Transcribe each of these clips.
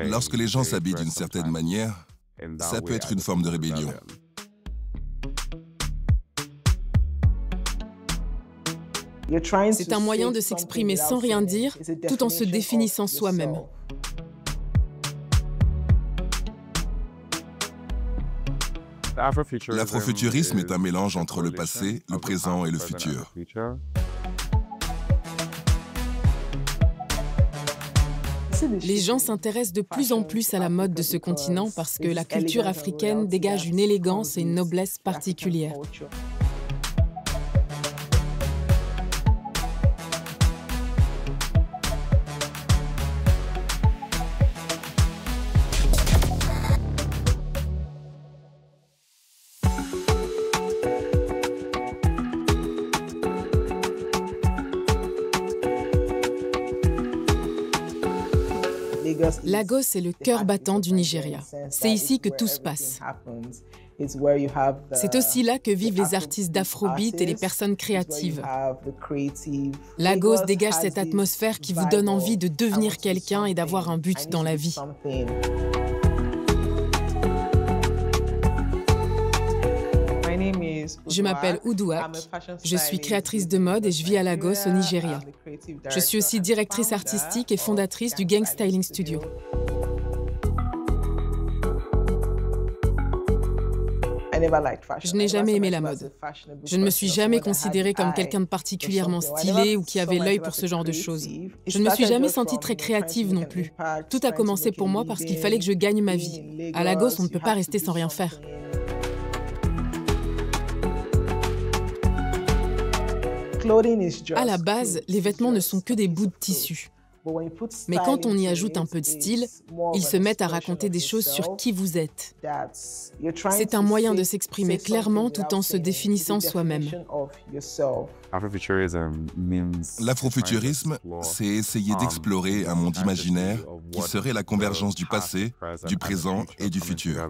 Lorsque les gens s'habillent d'une certaine manière, ça peut être une forme de rébellion. C'est un moyen de s'exprimer sans rien dire, tout en se définissant soi-même. L'afrofuturisme est un mélange entre le passé, le présent et le futur. Les gens s'intéressent de plus en plus à la mode de ce continent parce que la culture africaine dégage une élégance et une noblesse particulières. Lagos est le cœur battant du Nigeria. C'est ici que tout se passe. C'est aussi là que vivent les artistes d'afrobeat et les personnes créatives. Lagos dégage cette atmosphère qui vous donne envie de devenir quelqu'un et d'avoir un but dans la vie. Je m'appelle Uduak, je suis créatrice de mode et je vis à Lagos, au Nigeria. Je suis aussi directrice artistique et fondatrice du Gang Styling Studio. Je n'ai jamais aimé la mode. Je ne me suis jamais considérée comme quelqu'un de particulièrement stylé ou qui avait l'œil pour ce genre de choses. Je ne me suis jamais sentie très créative non plus. Tout a commencé pour moi parce qu'il fallait que je gagne ma vie. À Lagos, on ne peut pas rester sans rien faire. À la base, les vêtements ne sont que des bouts de tissu. Mais quand on y ajoute un peu de style, ils se mettent à raconter des choses sur qui vous êtes. C'est un moyen de s'exprimer clairement tout en se définissant soi-même. L'afrofuturisme, c'est essayer d'explorer un monde imaginaire qui serait la convergence du passé, du présent et du futur.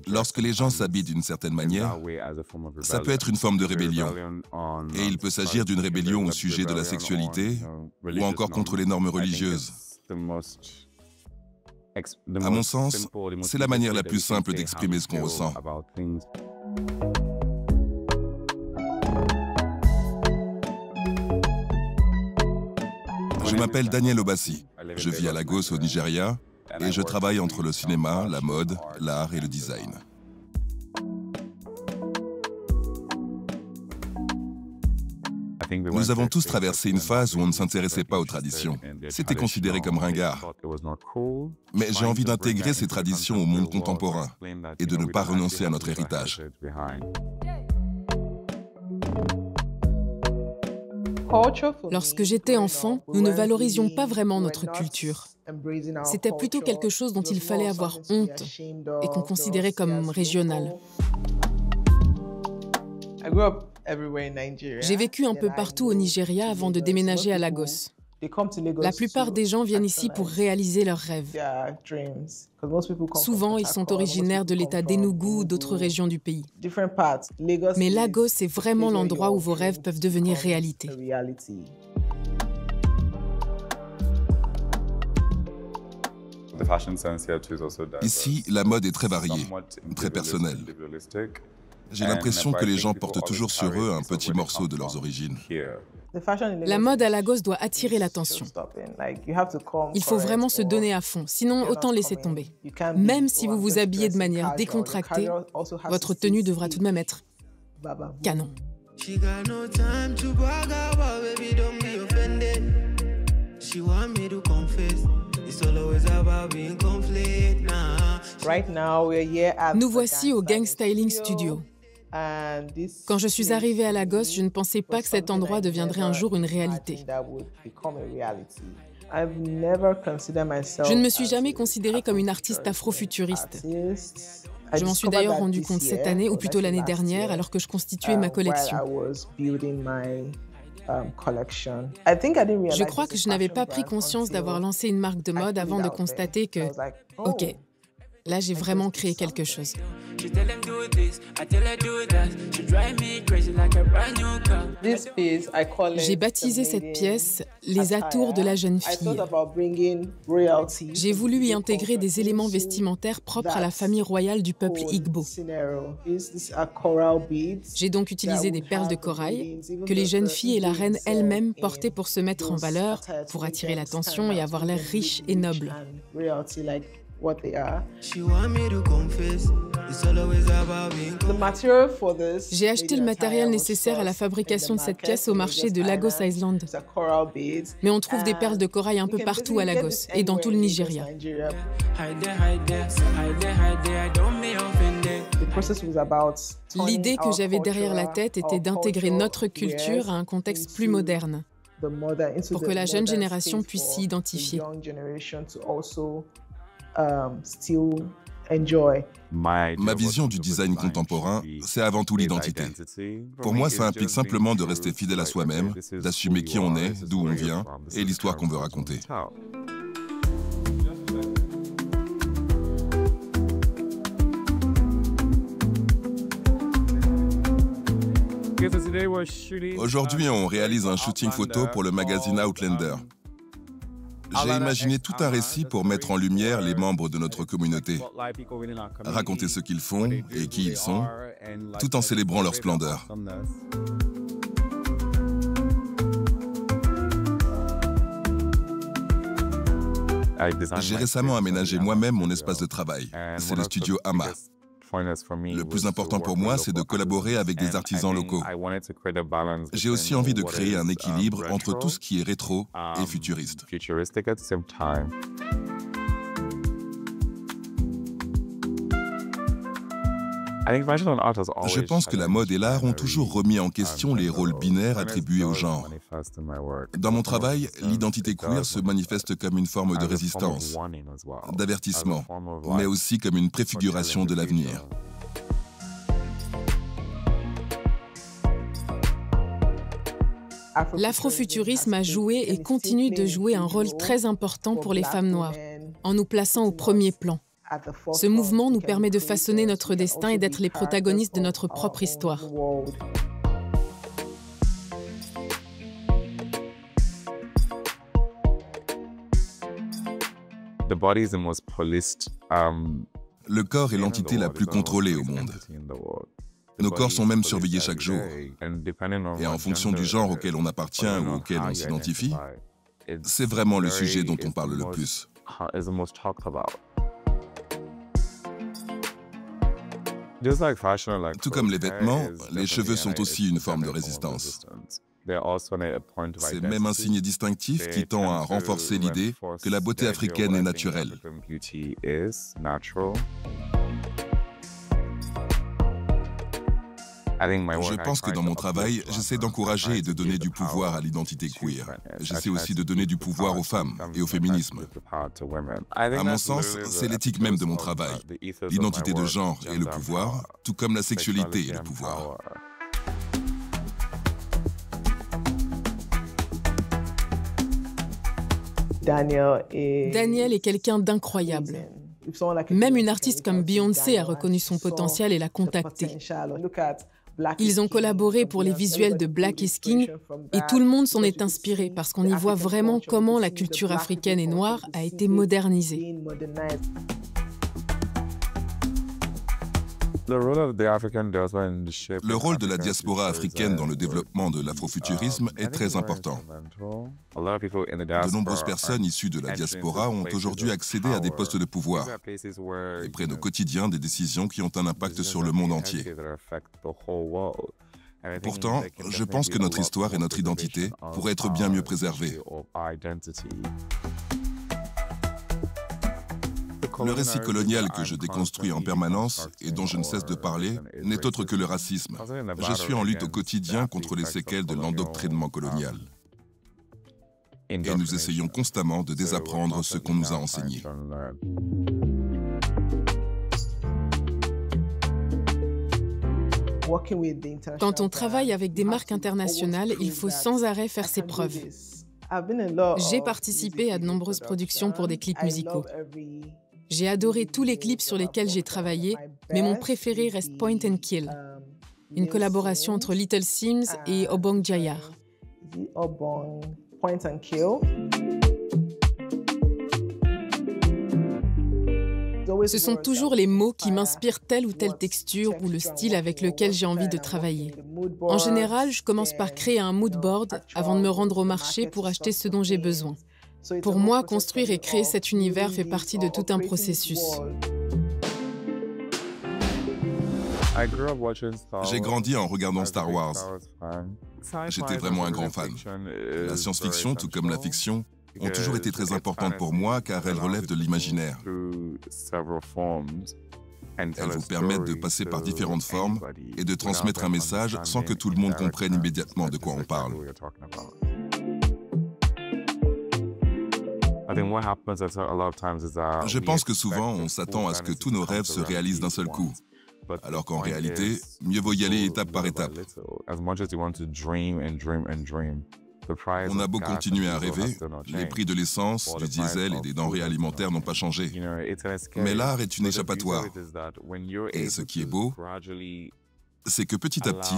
Lorsque les gens s'habillent d'une certaine manière, ça peut être une forme de rébellion. Et il peut s'agir d'une rébellion au sujet de la sexualité ou encore contre les normes religieuses. À mon sens, c'est la manière la plus simple d'exprimer ce qu'on ressent. Je m'appelle Daniel Obasi. Je vis à Lagos, au Nigeria. Et je travaille entre le cinéma, la mode, l'art et le design. Nous avons tous traversé une phase où on ne s'intéressait pas aux traditions. C'était considéré comme ringard. Mais j'ai envie d'intégrer ces traditions au monde contemporain et de ne pas renoncer à notre héritage. Lorsque j'étais enfant, nous ne valorisions pas vraiment notre culture. C'était plutôt quelque chose dont il fallait avoir honte et qu'on considérait comme régional. J'ai vécu un peu partout au Nigeria avant de déménager à Lagos. La plupart des gens viennent ici pour réaliser leurs rêves. Souvent, ils sont originaires de l'État d'Enugu ou d'autres régions du pays. Mais Lagos est vraiment l'endroit où vos rêves peuvent devenir réalité. Ici, la mode est très variée, très personnelle. J'ai l'impression que les gens portent toujours sur eux un petit morceau de leurs origines. La mode à Lagos doit attirer l'attention. Il faut vraiment se donner à fond, sinon autant laisser tomber. Même si vous vous habillez de manière décontractée, votre tenue devra tout de même être canon. Nous voici au Gang Styling Studio. Quand je suis arrivée à Lagos, je ne pensais pas que cet endroit deviendrait un jour une réalité. Je ne me suis jamais considérée comme une artiste afrofuturiste. Je m'en suis d'ailleurs rendu compte cette année, ou plutôt l'année dernière, alors que je constituais ma collection. Je crois que je n'avais pas pris conscience d'avoir lancé une marque de mode avant de constater que, OK, là j'ai vraiment créé quelque chose. J'ai baptisé cette pièce « Les atours de la jeune fille ». J'ai voulu y intégrer des éléments vestimentaires propres à la famille royale du peuple Igbo. J'ai donc utilisé des perles de corail que les jeunes filles et la reine elle-même portaient pour se mettre en valeur, pour attirer l'attention et avoir l'air riche et noble. J'ai acheté le matériel nécessaire à la fabrication de cette pièce au marché de Lagos Island. Mais on trouve des perles de corail un peu partout à Lagos et dans tout le Nigeria. L'idée que j'avais derrière la tête était d'intégrer notre culture à un contexte plus moderne, pour que la jeune génération puisse s'y identifier. Ma vision du design contemporain, c'est avant tout l'identité. Pour moi, ça implique simplement de rester fidèle à soi-même, d'assumer qui on est, d'où on vient et l'histoire qu'on veut raconter. Aujourd'hui, on réalise un shooting photo pour le magazine Outlander. J'ai imaginé tout un récit pour mettre en lumière les membres de notre communauté, raconter ce qu'ils font et qui ils sont, tout en célébrant leur splendeur. J'ai récemment aménagé moi-même mon espace de travail. C'est le studio Ama. Le plus important pour moi, c'est de collaborer avec des artisans locaux. J'ai aussi envie de créer un équilibre entre tout ce qui est rétro et futuriste. Je pense que la mode et l'art ont toujours remis en question les rôles binaires attribués au genre. Dans mon travail, l'identité queer se manifeste comme une forme de résistance, d'avertissement, mais aussi comme une préfiguration de l'avenir. L'afrofuturisme a joué et continue de jouer un rôle très important pour les femmes noires, en nous plaçant au premier plan. Ce mouvement nous permet de façonner notre destin et d'être les protagonistes de notre propre histoire. Le corps est l'entité la plus contrôlée au monde. Nos corps sont même surveillés chaque jour. Et en fonction du genre auquel on appartient ou auquel on s'identifie, c'est vraiment le sujet dont on parle le plus. Tout comme les vêtements, les cheveux sont aussi une forme de résistance. C'est même un signe distinctif qui tend à renforcer l'idée que la beauté africaine est naturelle. Je pense que dans mon travail, j'essaie d'encourager et de donner du pouvoir à l'identité queer. J'essaie aussi de donner du pouvoir aux femmes et au féminisme. À mon sens, c'est l'éthique même de mon travail. L'identité de genre et le pouvoir, tout comme la sexualité et le pouvoir. Daniel est quelqu'un d'incroyable. Même une artiste comme Beyoncé a reconnu son potentiel et l'a contacté. Ils ont collaboré pour les visuels de Black is King et tout le monde s'en est inspiré parce qu'on y voit vraiment comment la culture africaine et noire a été modernisée. Le rôle de la diaspora africaine dans le développement de l'afrofuturisme est très important. De nombreuses personnes issues de la diaspora ont aujourd'hui accédé à des postes de pouvoir et prennent au quotidien des décisions qui ont un impact sur le monde entier. Pourtant, je pense que notre histoire et notre identité pourraient être bien mieux préservées. Le récit colonial que je déconstruis en permanence et dont je ne cesse de parler n'est autre que le racisme. Je suis en lutte au quotidien contre les séquelles de l'endoctrinement colonial. Et nous essayons constamment de désapprendre ce qu'on nous a enseigné. Quand on travaille avec des marques internationales, il faut sans arrêt faire ses preuves. J'ai participé à de nombreuses productions pour des clips musicaux. J'ai adoré tous les clips sur lesquels j'ai travaillé, mais mon préféré reste Point and Kill, une collaboration entre Little Simz et Obong Jayar. Point and Kill. Ce sont toujours les mots qui m'inspirent telle ou telle texture ou le style avec lequel j'ai envie de travailler. En général, je commence par créer un mood board avant de me rendre au marché pour acheter ce dont j'ai besoin. Pour moi, construire et créer cet univers fait partie de tout un processus. J'ai grandi en regardant Star Wars. J'étais vraiment un grand fan. La science-fiction, tout comme la fiction, ont toujours été très importantes pour moi car elles relèvent de l'imaginaire. Elles vous permettent de passer par différentes formes et de transmettre un message sans que tout le monde comprenne immédiatement de quoi on parle. Je pense que souvent, on s'attend à ce que tous nos rêves se réalisent d'un seul coup. Alors qu'en réalité, mieux vaut y aller étape par étape. On a beau continuer à rêver, les prix de l'essence, du diesel et des denrées alimentaires n'ont pas changé. Mais l'art est une échappatoire. Et ce qui est beau, c'est que petit à petit,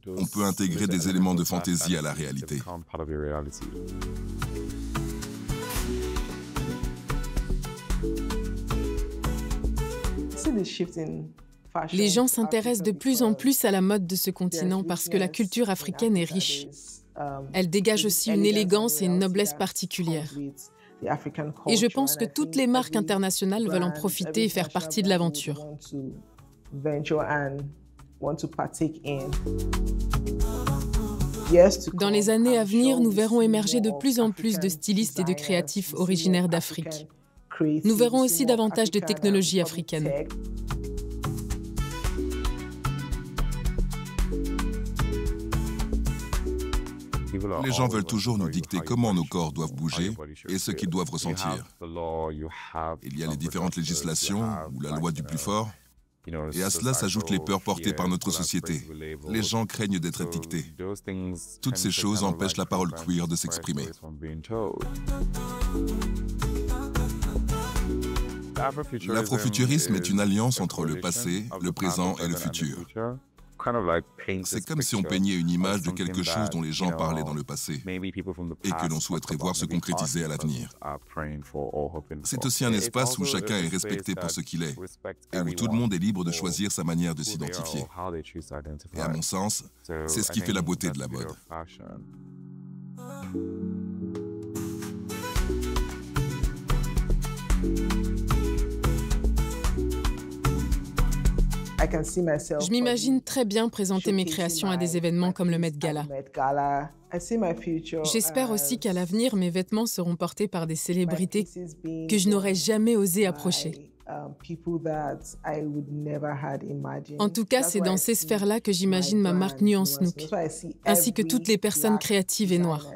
on peut intégrer des éléments de fantaisie à la réalité. Les gens s'intéressent de plus en plus à la mode de ce continent parce que la culture africaine est riche. Elle dégage aussi une élégance et une noblesse particulières. Et je pense que toutes les marques internationales veulent en profiter et faire partie de l'aventure. Dans les années à venir, nous verrons émerger de plus en plus de stylistes et de créatifs originaires d'Afrique. Nous verrons aussi davantage de technologies africaines. Les gens veulent toujours nous dicter comment nos corps doivent bouger et ce qu'ils doivent ressentir. Il y a les différentes législations ou la loi du plus fort. Et à cela s'ajoutent les peurs portées par notre société. Les gens craignent d'être étiquetés. Toutes ces choses empêchent la parole queer de s'exprimer. L'afrofuturisme est une alliance entre le passé, le présent et le futur. C'est comme si on peignait une image de quelque chose dont les gens parlaient dans le passé et que l'on souhaiterait voir se concrétiser à l'avenir. C'est aussi un espace où chacun est respecté pour ce qu'il est et où tout le monde est libre de choisir sa manière de s'identifier. Et à mon sens, c'est ce qui fait la beauté de la mode. Je m'imagine très bien présenter mes créations à des événements comme le Met Gala. J'espère aussi qu'à l'avenir, mes vêtements seront portés par des célébrités que je n'aurais jamais osé approcher. En tout cas, c'est dans ces sphères-là que j'imagine ma marque Nuance Nook, ainsi que toutes les personnes créatives et noires.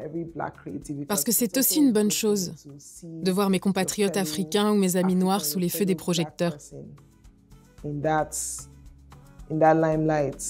Parce que c'est aussi une bonne chose de voir mes compatriotes africains ou mes amis noirs sous les feux des projecteurs. In that limelight.